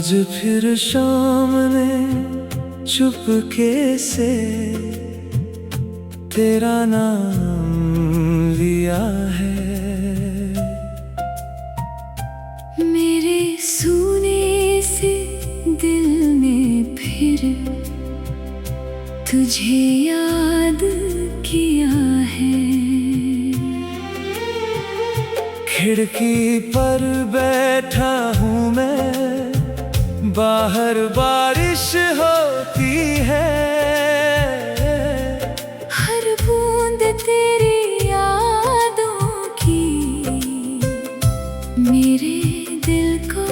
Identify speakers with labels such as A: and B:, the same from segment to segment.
A: आज फिर शाम ने चुपके से तेरा नाम लिया है।
B: मेरे सूने से दिल ने फिर तुझे याद किया है।
A: खिड़की पर बैठा हूँ मैं, बाहर बारिश होती है।
B: हर बूंद तेरी यादों की मेरे दिल को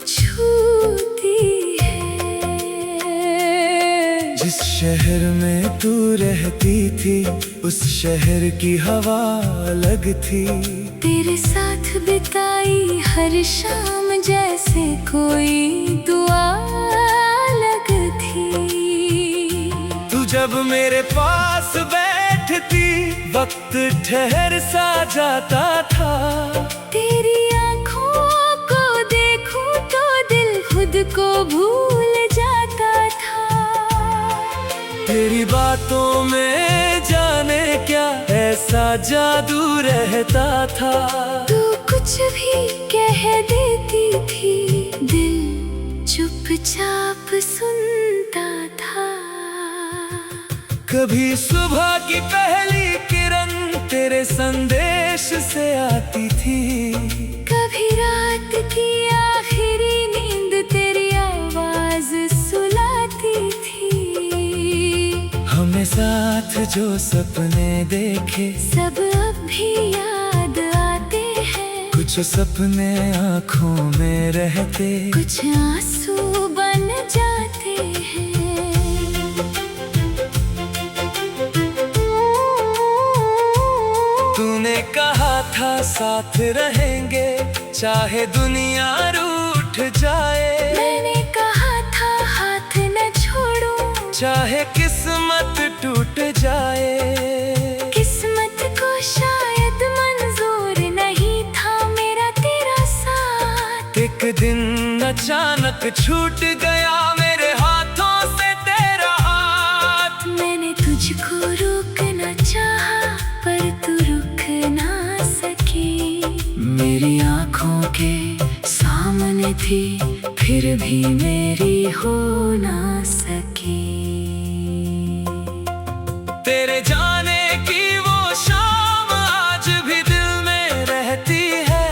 B: छूती है।
A: जिस शहर में तू रहती थी उस शहर की हवा अलग थी।
B: तेरे साथ बिताई हर शाम जैसे कोई दुआ अलग थी।
A: तू जब मेरे पास बैठती वक्त ठहर सा जाता था।
B: तेरी आँखों को देखूं तो दिल खुद को भूल जाता था।
A: तेरी बातों में जाने क्या ऐसा जादू रहता था।
B: तू कुछ भी कह देती थी, दिल चुपचाप सुनता था।
A: कभी सुबह की पहली किरण तेरे संदेश से आती थी।
B: कभी रात की आखिरी नींद तेरी आवाज सुलाती थी।
A: हमने साथ जो सपने देखे
B: सब अब भी याद आते हैं।
A: कुछ सपने आँखों में रहते,
B: कुछ आंसू बन जाते हैं।
A: तूने कहा था साथ रहेंगे चाहे दुनिया रूठ जाए।
B: मैंने कहा था हाथ न छोड़ूं,
A: चाहे किस्मत टूट जाए।
B: किस्मत को शायद मंजूर नहीं था मेरा तेरा साथ।
A: एक दिन अचानक छूट गया मेरे हाथों से तेरा हाथ।
B: मैंने तुझको रोकना चाहा पर तू रुक ना सकी।
A: मेरी आँखों के सामने थी फिर भी मेरी हो ना सकी। तेरे जाने की वो शाम आज भी दिल में रहती है।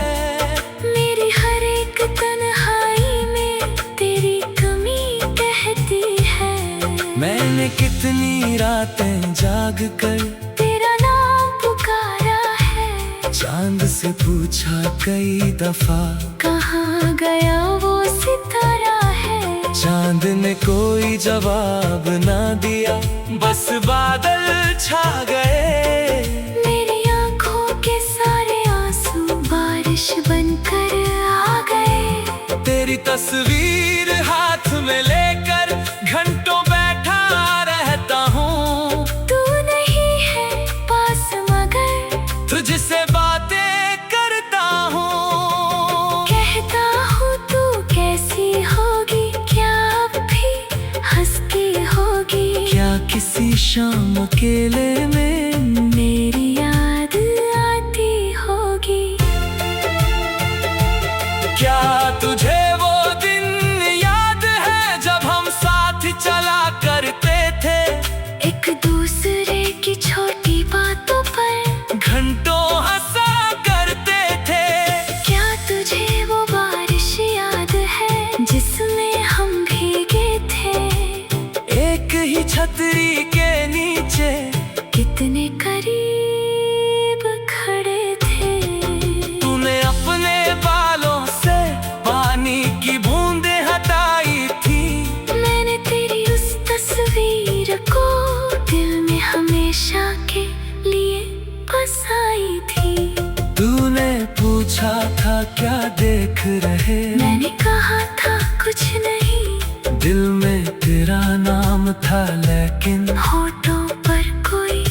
B: मेरी हर एक तन्हाई में तेरी कमी कहती है।
A: मैंने कितनी रातें जाग कर
B: तेरा नाम पुकारा है।
A: चांद से पूछा कई दफा
B: कहाँ गया वो सितारा है।
A: चांद ने कोई जवाब ना दिया, बस बादल छा गए।
B: मेरी आँखों के सारे आंसू बारिश बनकर आ गए।
A: तेरी तस्वीर हाथ में लेकर घंटों बैठा रहता हूँ।
B: तू नहीं है पास मगर
A: तुझसे बातें करता हूँ।
B: कहता हूँ तू कैसी होगी, क्या अब भी हंस के होगी।
A: क्या किसी शाम अकेले में
B: मेरी याद आती होगी।
A: क्या तुझे वो दिन याद है जब हम साथ चला करते थे।
B: एक दूसरे की छोटी बातों पर
A: घंटों हंसा करते थे।
B: क्या तुझे वो बारिश याद है जिसमें हम भीगे थे।
A: एक ही छतरी के नीचे
B: कितने करीब खड़े थे।
A: तूने अपने बालों से पानी की बूंदें हटाई थी।
B: मैंने तेरी उस तस्वीर को दिल में हमेशा के लिए बसाई थी।
A: तूने पूछा था क्या देख रहे,
B: मैंने कहा था कुछ नहीं।
A: दिल में तेरा नाम था लेकिन
B: होठों पर कोई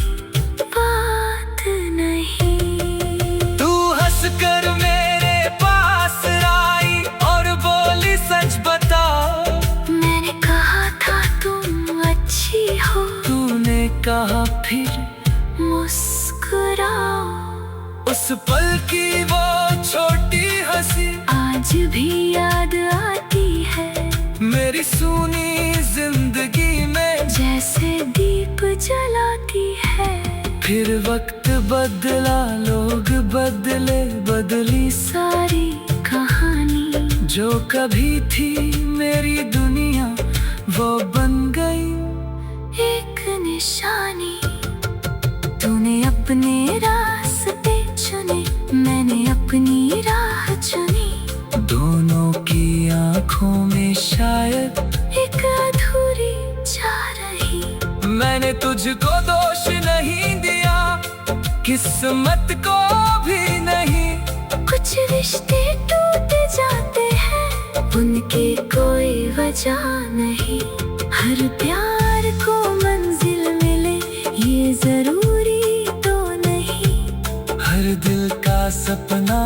B: बात नहीं।
A: तू हंसकर मेरे पास आई और बोली सच बता।
B: मुस्कुराओ।
A: उस पल की वो छोटी हंसी
B: आज भी याद आती है,
A: मेरी सूनी जिंदगी में
B: जैसे दीप जलाती है।
A: फिर वक्त बदला, लोग बदले, बदली
B: सारी कहानी
A: जो कभी थी मेरी दुनिया वो बन गई
B: एक निशानी। तूने अपने रास्ते चुने, मैंने अपनी राह चुनी।
A: दोनों की आंखों में शायद
B: एक अधूरी जा रही।
A: मैंने तुझको दोष नहीं दिया, किस्मत को भी नहीं।
B: कुछ रिश्ते टूट जाते हैं, उनकी कोई वजह नहीं। हर प्यार को मंजिल मिले ये जरूरी तो नहीं।
A: हर दिल का सपना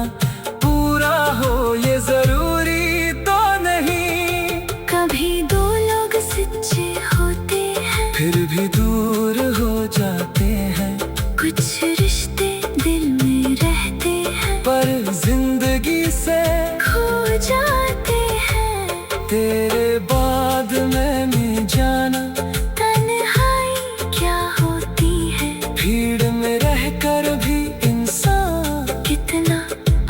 A: पूरा हो ये जरूरी तो नहीं।
B: कभी दो लोग सच्चे होते हैं,
A: फिर भी दूर हो जाते हैं।
B: कुछ रिश्ते दिल में रहते हैं,
A: पर जिंदगी से
B: खो जाते हैं।
A: तेरे बाद मैंने जाना
B: तन्हाई क्या होती है,
A: भीड़ में रहकर भी इंसान
B: कितना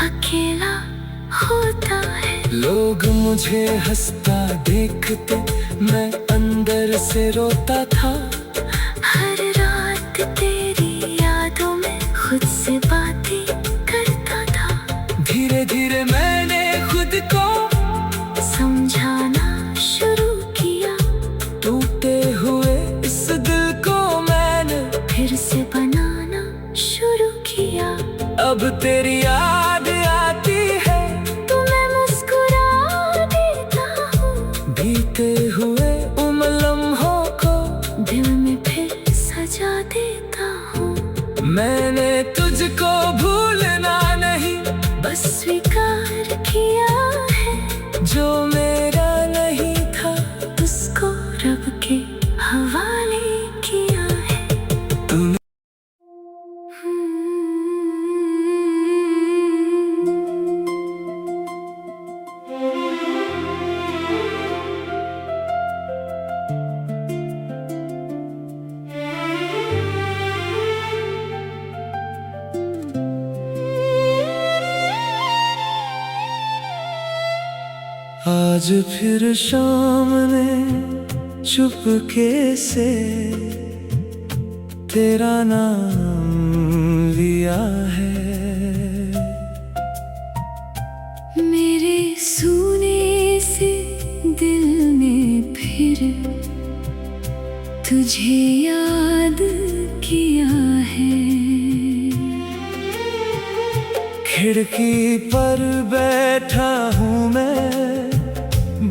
B: अकेला होता है।
A: लोग मुझे हंसता देखते, मैं अंदर से रोता था।
B: हर रात तेरी यादों में खुद से बातें करता था।
A: धीरे धीरे मैंने खुद को
B: समझाना शुरू किया,
A: टूटे हुए इस दिल को मैंने
B: फिर से बनाना शुरू किया।
A: अब तेरी याद आती है
B: तो मैं मुस्कुरा देता हूँ,
A: बीते हुए उन लम्हों को
B: दिल में फिर सजा देता हूँ।
A: मैंने तुझको भूलना नहीं,
B: बस स्वीकार किया है,
A: जो मेरा नहीं था
B: उसको रब के हवाले किया है।
A: तुम आज फिर शाम ने चुपके से तेरा नाम लिया है।
B: मेरे सूने से दिल ने फिर तुझे याद किया है।
A: खिड़की पर बैठा हूँ मैं,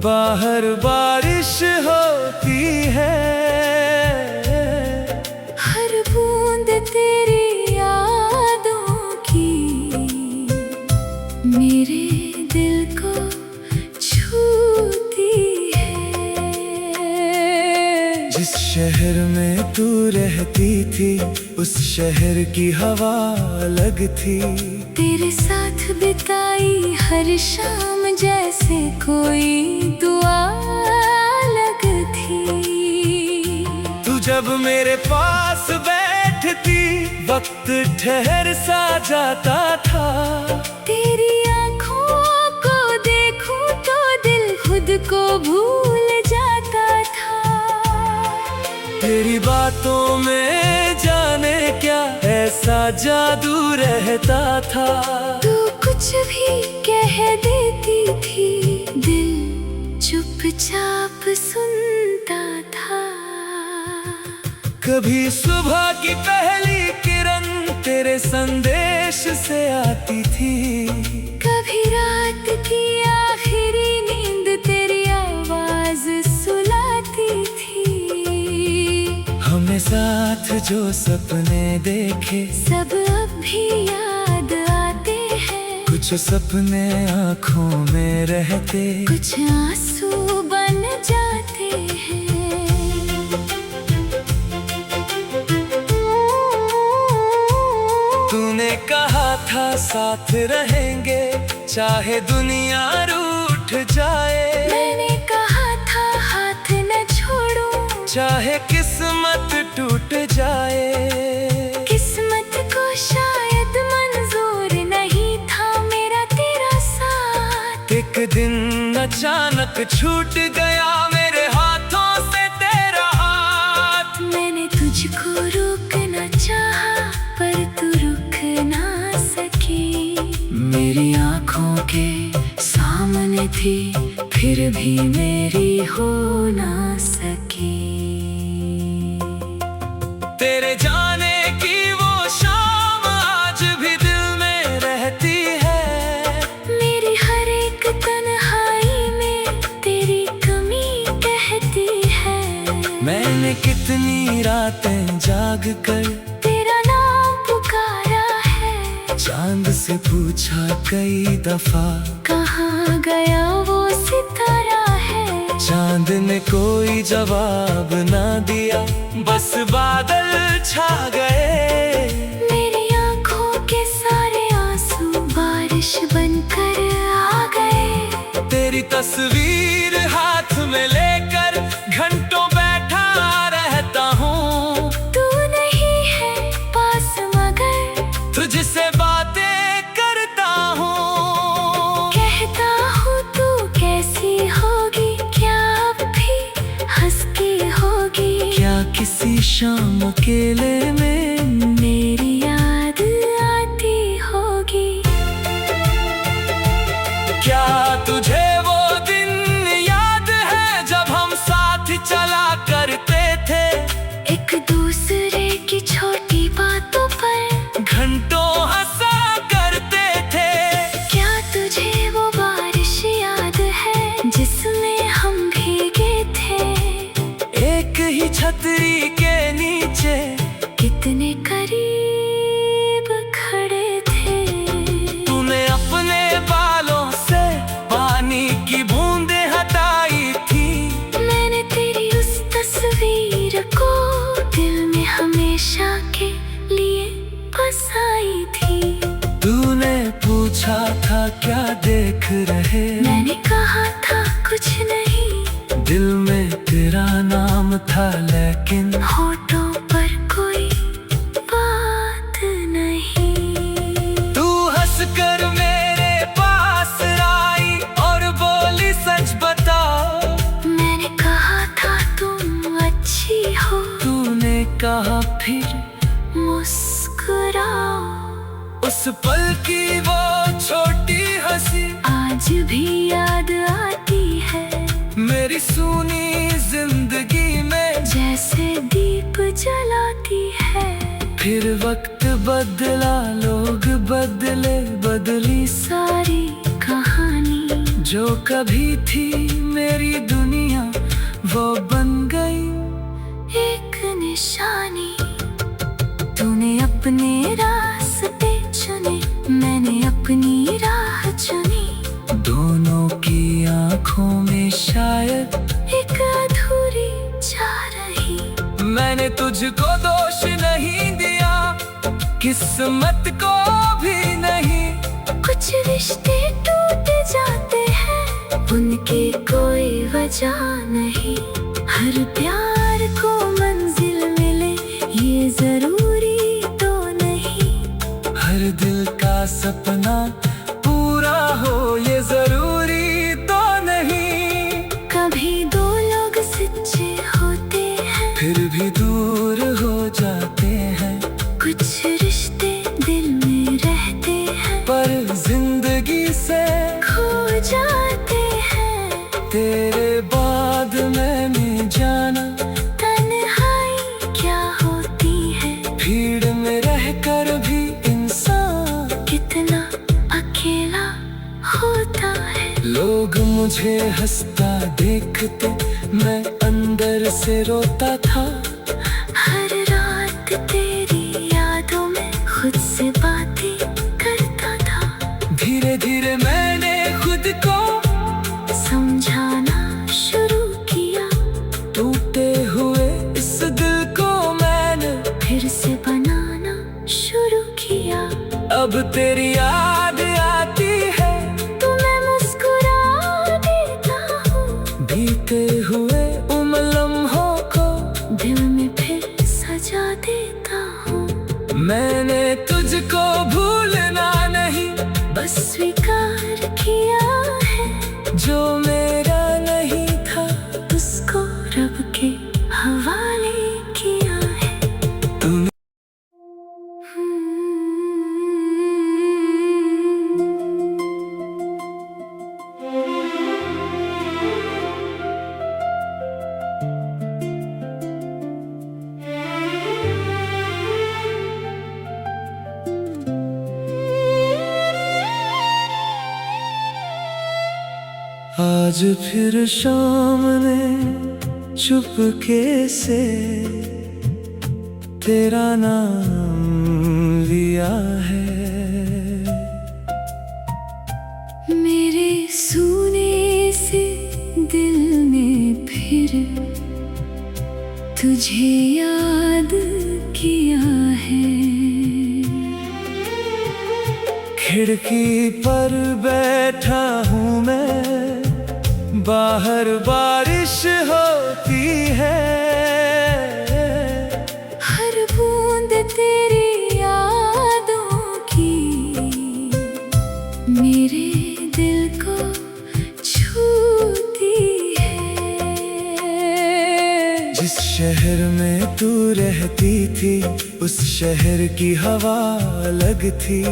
A: बाहर बारिश होती है।
B: हर बूंद तेरी यादों की मेरे दिल को छूती है।
A: जिस शहर में तू रहती थी उस शहर की हवा अलग थी।
B: तेरे साथ बिताई हर शाम जैसे कोई दुआ अलग थी।
A: तू जब मेरे पास बैठती वक्त ठहर सा जाता था।
B: तेरी आँखों को देखूं तो दिल खुद को भूल जाता था।
A: तेरी बातों में जाने क्या ऐसा जादू रहता था।
B: तू कुछ भी कह देती थी, दिल चुपचाप सुनता था।
A: कभी सुबह की पहली किरण तेरे संदेश से आती थी।
B: कभी रात की आखिरी नींद तेरी आवाज सुलाती थी।
A: हमने साथ जो सपने देखे
B: सब अब भी याद आते हैं।
A: कुछ सपने आँखों में रहते,
B: कुछ आंसू बन जाते हैं।
A: कहा था साथ रहेंगे चाहे दुनिया रूठ जाए।
B: मैंने कहा था हाथ न छोड़ूं
A: चाहे किस्मत टूट जाए।
B: किस्मत को शायद मंजूर नहीं था मेरा तेरा साथ।
A: एक दिन अचानक छूट गया मेरे हाथों से तेरा हाथ।
B: मैंने तुझको रोकना चाहा पर तू रुक ना सकी।
A: मेरी आँखों के सामने थी फिर भी मेरी हो ना सकी। तेरे जाने की वो शाम आज भी दिल में रहती है।
B: मेरी हर एक तन्हाई में तेरी कमी कहती है।
A: मैंने कितनी रातें जाग कर
B: तेरा नाम पुकारा है।
A: चांद से पूछा कई दफा
B: कहाँ गया वो सितारा है।
A: चांद ने कोई जवाब ना दिया बस बादल छा गए।
B: मेरी आँखों के सारे आंसू बारिश बनकर आ गए।
A: तेरी तस्वीर हाथ में लेकर घंटों बैठा रहता हूँ।
B: तू नहीं है पास मगर
A: तुझसे बातें करता हूँ।
B: कहता हूँ तू कैसी होगी, क्या अब भी हंस के होगी।
A: क्या किसी शाम अकेले में
B: मेरी याद आती होगी।
A: क्या तुझे वो दिन याद है जब हम साथ चला करते थे।
B: एक दूसरे की छोटी बातों पर
A: घंटों हंसा करते थे।
B: क्या तुझे वो बारिश याद है जिसमें हम भीगे थे।
A: एक ही छतरी के नीचे
B: कितने करीब खड़े थे।
A: तूने अपने बालों से पानी की बूंदें हटाई थी।
B: मैंने तेरी उस तस्वीर को दिल में हमेशा के लिए बसाई थी।
A: तूने पूछा था क्या देख रहे।
B: मैंने कहा था कुछ नहीं।
A: दिल में तेरा नाम था लेकिन
B: होठों पर कोई बात नहीं।
A: तू हंसकर मेरे पास आई और बोली सच बताओ।
B: मैंने कहा था तुम अच्छी हो।
A: तूने कहा फिर
B: मुस्कुराओ।
A: उस पल की वो छोटी हंसी
B: आज भी याद आती है।
A: मेरी सूनी जिंदगी में
B: जैसे दीप जलाती है।
A: फिर वक्त बदला लोग बदले बदली
B: सारी कहानी
A: जो कभी थी मेरी दुनिया वो बन गई
B: एक निशानी। तूने अपने रास्ते चुने, मैंने अपनी राह चुनी।
A: दोनों की आंखों में शायद
B: एक अधूरी जा रही।
A: मैंने तुझको दोष नहीं दिया किस्मत को भी नहीं।
B: कुछ रिश्ते टूट जाते हैं उनकी कोई वजह नहीं। हर प्यार को मंजिल मिले ये जरूरी तो नहीं।
A: हर दिल का सपना पूरा हो ये जरूरी तो नहीं।
B: कभी दो लोग सच्चे होते हैं
A: फिर भी दूर हो जाते हैं।
B: कुछ रिश्ते दिल में रहते हैं
A: पर जिंदगी से
B: खो जाते हैं।
A: तेरे बाद मैंने जाना
B: तन्हाई क्या होती है।
A: भीड़ में रहकर भी इंसान
B: कितना अकेला होता है।
A: लोग मुझे हंसता देखते मैं अंदर से रोता था।
B: हर रात तेरी यादों में खुद से बातें करता था।
A: धीरे धीरे मैंने खुद को
B: समझाना शुरू किया।
A: टूटे हुए इस दिल को मैंने
B: फिर से बनाना शुरू किया।
A: अब तेरी याद आती है
B: तो मैं मुस्कुरा देता हूँ।
A: बीते हुए उन लम्हों को
B: दिल में फिर सजा देता हूँ।
A: मैंने तुझको भूलना नहीं,
B: बस स्वीकार किया है
A: जो मेरा नहीं था
B: उसको रब के हवाले किया है।
A: तुम आज फिर शाम ने चुपके से तेरा नाम लिया है।
B: मेरे सूने से दिल ने फिर तुझे याद किया है।
A: खिड़की पर बैठा हूँ मैं, बाहर बारिश होती है।
B: हर बूंद तेरी यादों की मेरे दिल को छूती है।
A: जिस शहर में तू रहती थी उस शहर की हवा अलग थी।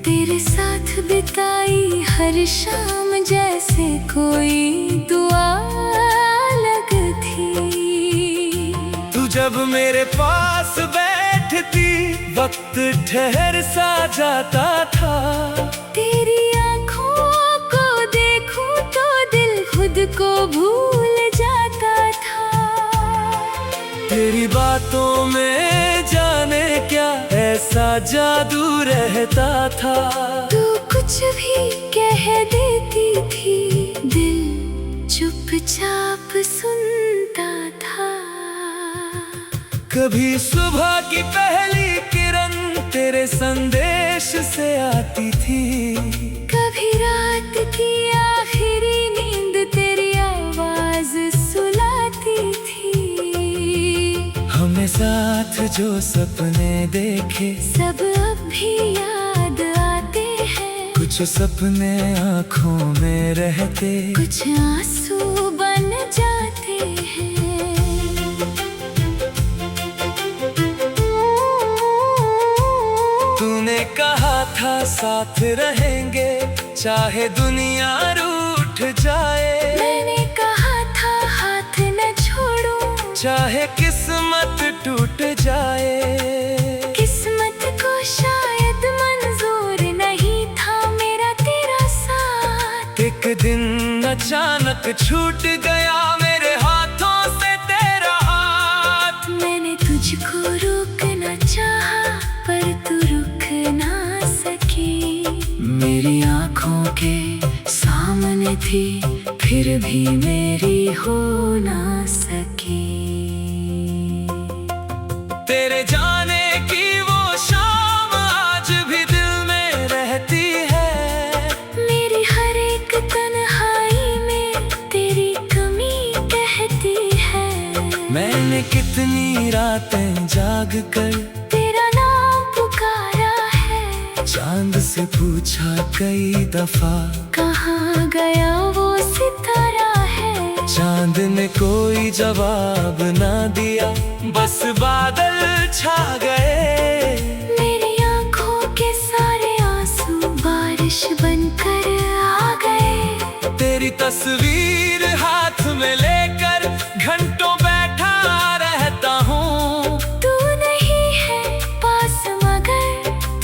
B: तेरे साथ बिताई हर शाम जैसे कोई दुआ अलग थी।
A: तू जब मेरे पास बैठती वक्त ठहर सा जाता था।
B: तेरी आँखों को देखूं तो दिल खुद को भूल जाता था।
A: तेरी बातों में जाने क्या ऐसा जादू रहता था।
B: तू कुछ भी कह देती थी दिल चुपचाप सुनता था।
A: कभी सुबह की पहली किरण तेरे संदेश से आती थी।
B: कभी रात की आखिरी नींद तेरी आवाज सुलाती थी।
A: हमने साथ जो सपने देखे
B: सब अब भी याद आते हैं।
A: कुछ सपने आँखों में रहते,
B: कुछ आंसू बन जाते हैं।
A: तूने कहा था साथ रहेंगे चाहे दुनिया रूठ जाए।
B: मैंने कहा था हाथ न छोड़ूं
A: चाहे किस्मत टूट जाए।
B: किस्मत को शायद मंजूर नहीं था मेरा तेरा साथ।
A: एक दिन अचानक छूट गया मेरे हाथों से तेरा हाथ।
B: मैंने तुझको रोकना चाहा पर तू रुक ना सकी।
A: मेरी आँखों के सामने थी फिर भी मेरी हो ना सकी। तेरे जाने की वो शाम आज भी दिल में रहती है।
B: मेरी हर एक तन्हाई में तेरी कमी कहती है।
A: मैंने कितनी रातें जाग कर
B: तेरा नाम पुकारा है।
A: चांद से पूछा कई दफा
B: कहाँ गया वो सितारा है।
A: चांद ने कोई जवाब ना दिया, बस बादल छा गए।
B: मेरी आँखों के सारे आंसू बारिश बनकर आ गए।
A: तेरी तस्वीर हाथ में लेकर घंटों बैठा रहता हूँ।
B: तू नहीं है पास मगर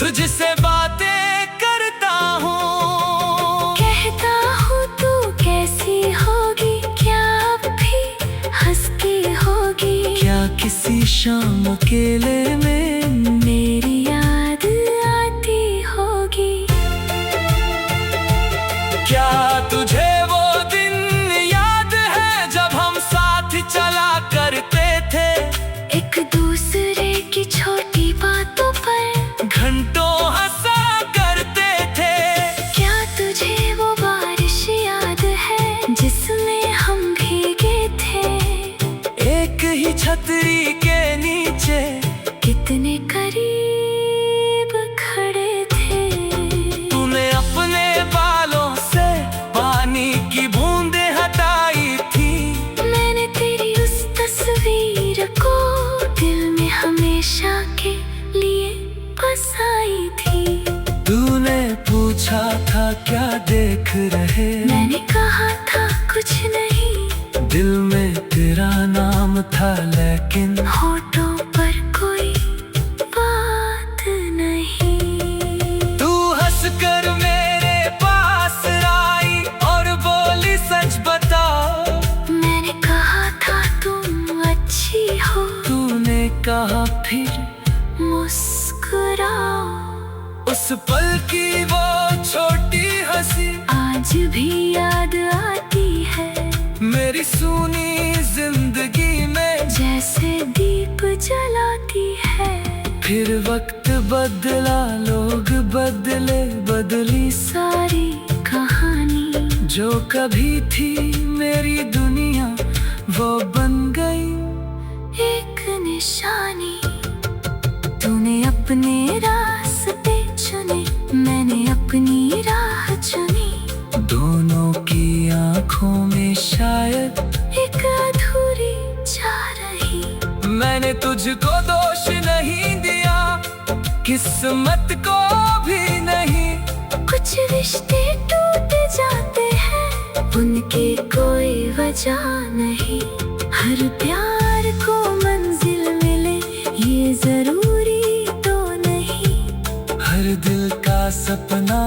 A: तुझसे बातें करता हूँ।
B: कहता हूँ तू कैसी होगी, क्या अब भी हंसती होगी।
A: क्या किसी शाम अकेले में
B: मेरी याद आती होगी।
A: क्या तुझे वो दिन याद है जब हम साथ चला करते थे।
B: एक दूसरे की छोटी बातों पर
A: घंटों हंसा कर पूछा था क्या देख रहे,
B: मैंने कहा था कुछ नहीं।
A: दिल में तेरा नाम था लेकिन
B: होठों पर कोई बात नहीं।
A: तू हंसकर मेरे पास आई और बोली सच बताओ।
B: मैंने कहा था तुम अच्छी हो,
A: तूने कहा फिर
B: मुस्कुराओ।
A: उस पल की वो छोटी हंसी
B: आज भी याद आती है,
A: मेरी सूनी जिंदगी में
B: जैसे दीप जलाती है।
A: फिर वक्त बदला, लोग बदले, बदली
B: सारी कहानी
A: जो कभी थी मेरी दुनिया वो बन गई
B: एक निशानी। तूने अपने रास्ते चुने, मैंने अपनी राह चुनी।
A: दोनों की आंखों में शायद
B: एक अधूरी जा रही।
A: मैंने तुझको दोष नहीं दिया, किस्मत को भी नहीं।
B: कुछ रिश्ते टूट जाते हैं, उनकी कोई वजह नहीं। हर प्यार को मंजिल मिले ये जरूरी तो नहीं।
A: हर दिल का सपना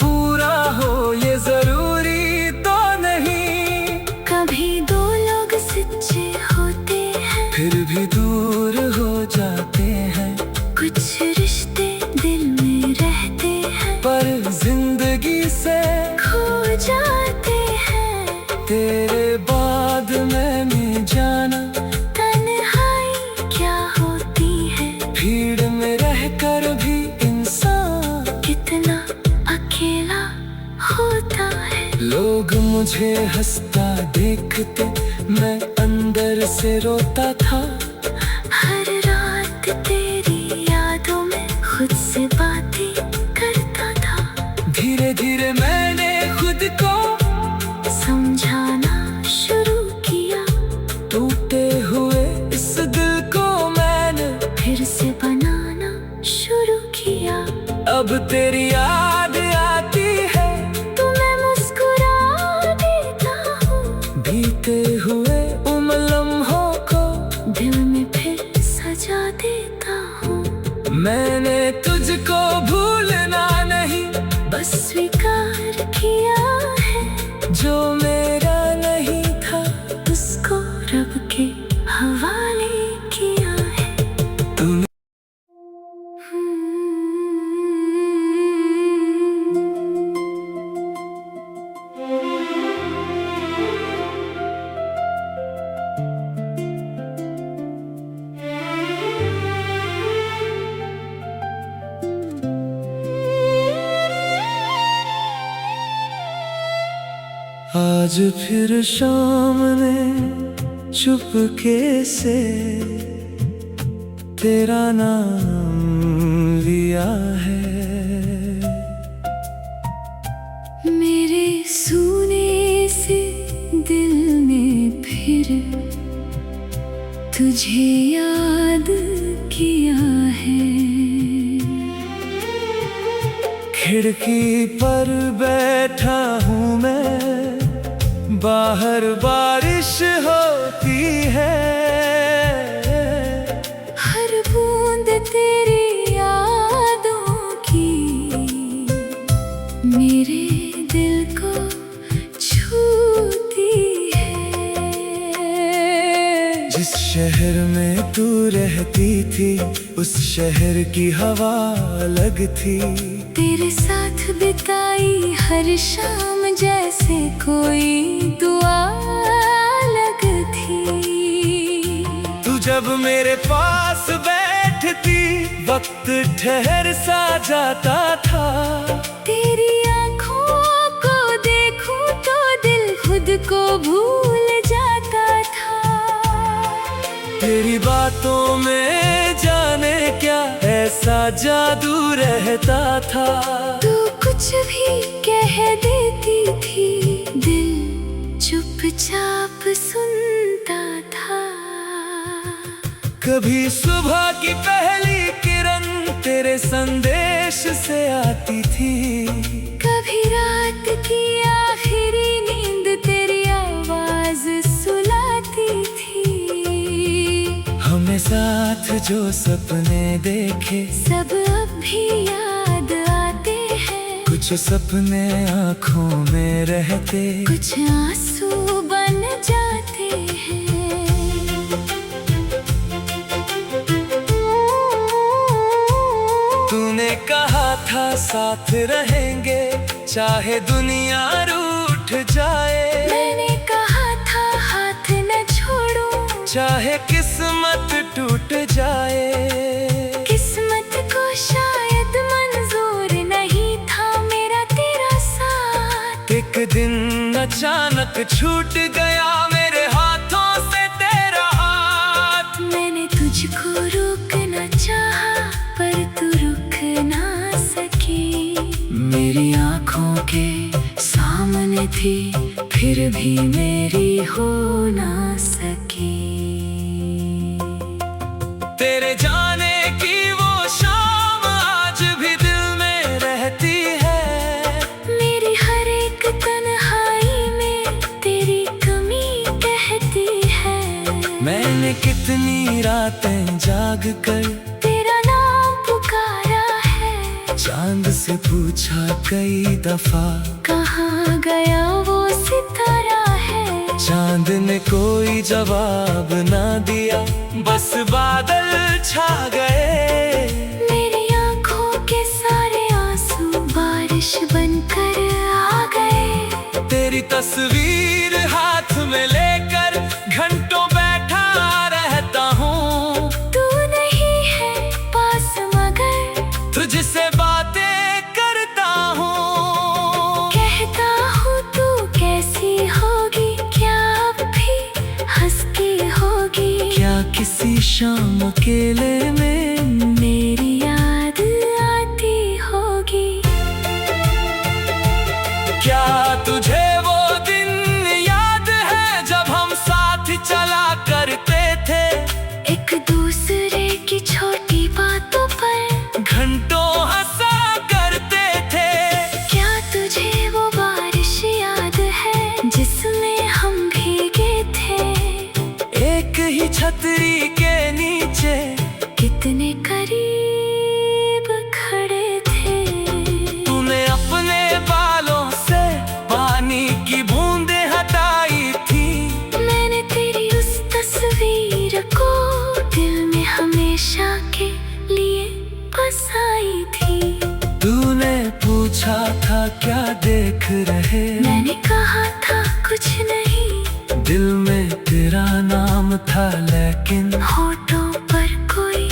A: पूरा हो ये जरूरी तो नहीं।
B: कभी दो लोग सच्चे होते हैं,
A: फिर भी दूर हो जाते हैं।
B: कुछ रिश्ते दिल में रहते हैं,
A: पर जिंदगी से
B: खो जाते हैं।
A: तेरे बाद मैंने जाना
B: तन्हाई क्या होती है,
A: भीड़ में रहकर भी इंसान
B: कितना अकेला होता है।
A: लोग मुझे हंसता देखते, मैं अंदर से रोता था।
B: हर रात तेरी यादों में खुद से बातें करता था।
A: धीरे धीरे मैंने खुद को
B: समझाना शुरू किया,
A: टूटे हुए इस दिल को मैंने
B: फिर से बनाना शुरू किया।
A: अब तेरी याद आती है
B: तो मैं मुस्कुरा देता हूँ,
A: बीते हुए उन लम्हों को
B: दिल में फिर सजा देता हूँ।
A: मैंने तुझको भूलना नहीं,
B: बस स्वीकार किया है,
A: जो मेरा नहीं था
B: उसको रब के हवाले किया है।
A: तूने आज फिर शाम ने चुपके से तेरा नाम लिया है।
B: मेरे सूने से दिल ने फिर तुझे याद किया है।
A: खिड़की पर बैठा हूँ मैं, बाहर बारिश होती है।
B: हर बूंद तेरी यादों की मेरे दिल को छूती है।
A: जिस शहर में तू रहती थी उस शहर की हवा अलग थी।
B: तेरे साथ बिताई हर शाम जैसे कोई दुआ अलग थी।
A: तू जब मेरे पास बैठती वक्त ठहर सा जाता था।
B: तेरी आँखों को देखूं तो दिल खुद को भूल जाता था।
A: तेरी बातों में जाने क्या ऐसा जादू रहता था।
B: तू कुछ भी कह देती थी, दिल चुपचाप सुनता था।
A: कभी सुबह की पहली किरण तेरे संदेश देश से आती थी।
B: कभी रात की आखिरी नींद तेरी आवाज सुलाती थी।
A: हमें साथ जो सपने देखे
B: सब अब भी याद आते हैं।
A: कुछ सपने आँखों में रहते,
B: कुछ आंसू बन जाते हैं।
A: तूने कहा था साथ रहेंगे चाहे दुनिया रूठ जाए।
B: मैंने कहा था हाथ न छोड़ूं,
A: चाहे किस्मत टूट जाए।
B: किस्मत को शायद मंजूर नहीं था मेरा तेरा साथ।
A: एक दिन अचानक छूट गया मेरे हाथों से तेरा हाथ।
B: मैंने तुझको रोकना चाहा पर तू रुक ना सकी।
A: मेरी आँखों के सामने थी फिर भी मेरी हो ना सकी। तेरे जाने की वो शाम आज भी दिल में रहती है।
B: मेरी हर एक तन्हाई में तेरी कमी कहती है।
A: मैंने कितनी रातें जाग कर
B: तेरा नाम पुकारा है।
A: चांद से पूछा कई दफा
B: कहाँ गया वो सितारा है।
A: चांद ने कोई जवाब ना दिया, बस बादल छा गए।
B: मेरी आँखों के सारे आंसू बारिश बनकर आ गए।
A: तेरी तस्वीर हाथ में लेकर घंटों बैठा रहता हूँ।
B: तू नहीं है पास मगर
A: तुझसे बातें करता हूँ।
B: कहता हूँ तू कैसी होगी, क्या अब भी हंस के होगी।
A: क्या किसी शाम अकेले में
B: मेरी याद आती होगी।
A: क्या तुझे वो दिन याद है जब हम साथ चला करते थे।
B: एक दूसरे की छोटी बातों पर
A: घंटों हंसा करते थे।
B: क्या तुझे वो बारिश याद है जिसमें हम भीगे थे।
A: एक ही छतरी के नीचे
B: कितने करीब खड़े थे।
A: तूने अपने बालों से पानी की बूंदें हटाई थी।
B: मैंने तेरी उस तस्वीर को दिल में हमेशा के लिए बसाई थी।
A: तूने पूछा था क्या देख रहे।
B: मैंने कहा था कुछ नहीं।
A: दिल में तेरा नाम था लेकिन
B: होठों पर कोई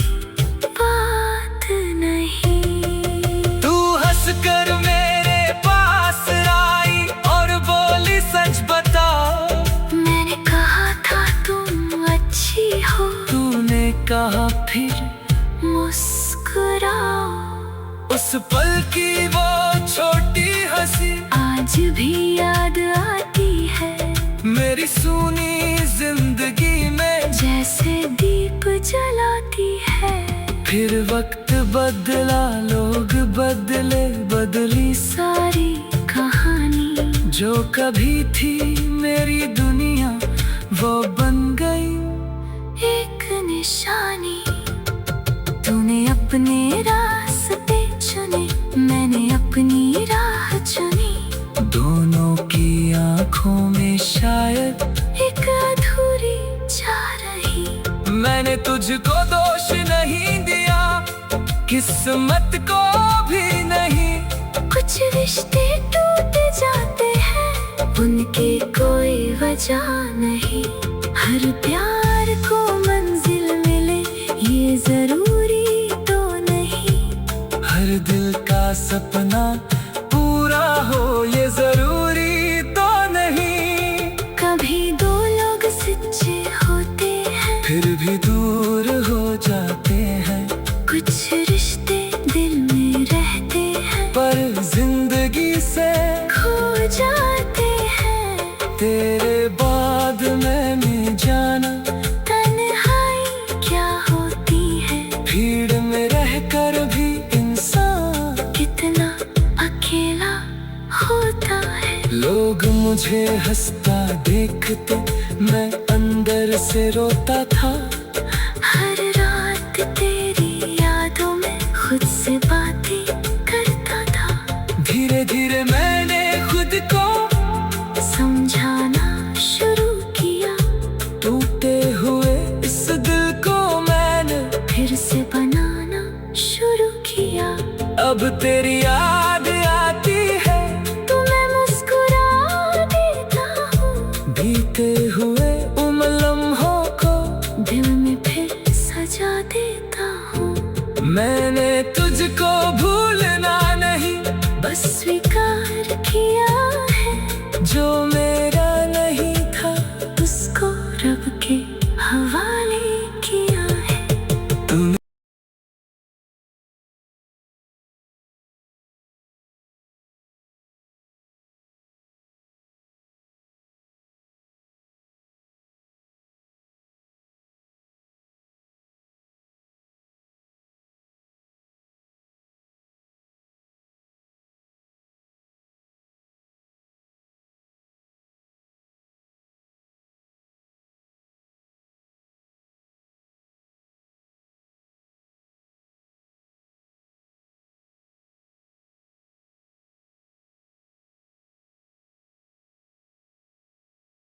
B: बात नहीं।
A: तू हंसकर मेरे पास आई और बोली सच बताओ।
B: मैंने कहा था तुम अच्छी हो।
A: तूने कहा फिर
B: मुस्कुराओ।
A: उस पल की वो छोटी हंसी
B: आज भी याद आती है।
A: मेरी सूनी जिंदगी में
B: जैसे दीप जलाती है।
A: फिर वक्त बदला, लोग बदले, बदली
B: सारी कहानी
A: जो कभी थी मेरी दुनिया वो बन गई
B: एक निशानी। तूने अपने रास्ते चुने, मैंने अपनी राह चुनी।
A: दोनों की आंखों में शायद
B: एक अधूरी जा रही।
A: मैंने तुझको दोष नहीं दिया, किस्मत को भी नहीं।
B: कुछ रिश्ते टूट जाते हैं, उनकी कोई वजह नहीं। हर प्यार को मंजिल मिले ये जरूरी तो नहीं।
A: हर दिल का सपना पूरा हो ये जरूरी तो नहीं।
B: कभी दो लोग सच्चे होते हैं,
A: फिर भी दूर हो जाते हैं।
B: कुछ रिश्ते दिल में रहते हैं,
A: पर जिंदगी से
B: खो जाते हैं।
A: तेरे बाद मैंने जाना
B: तन्हाई क्या होती है।
A: भीड़ में रहकर भी इंसान मुझे हंसता देखते मैं अंदर से रोता था।
B: हर रात तेरी यादों में खुद से बातें करता था।
A: धीरे धीरे मैंने खुद को
B: समझाना शुरू किया।
A: टूटे हुए इस दिल को मैंने
B: फिर से बनाना शुरू किया।
A: अब तेरी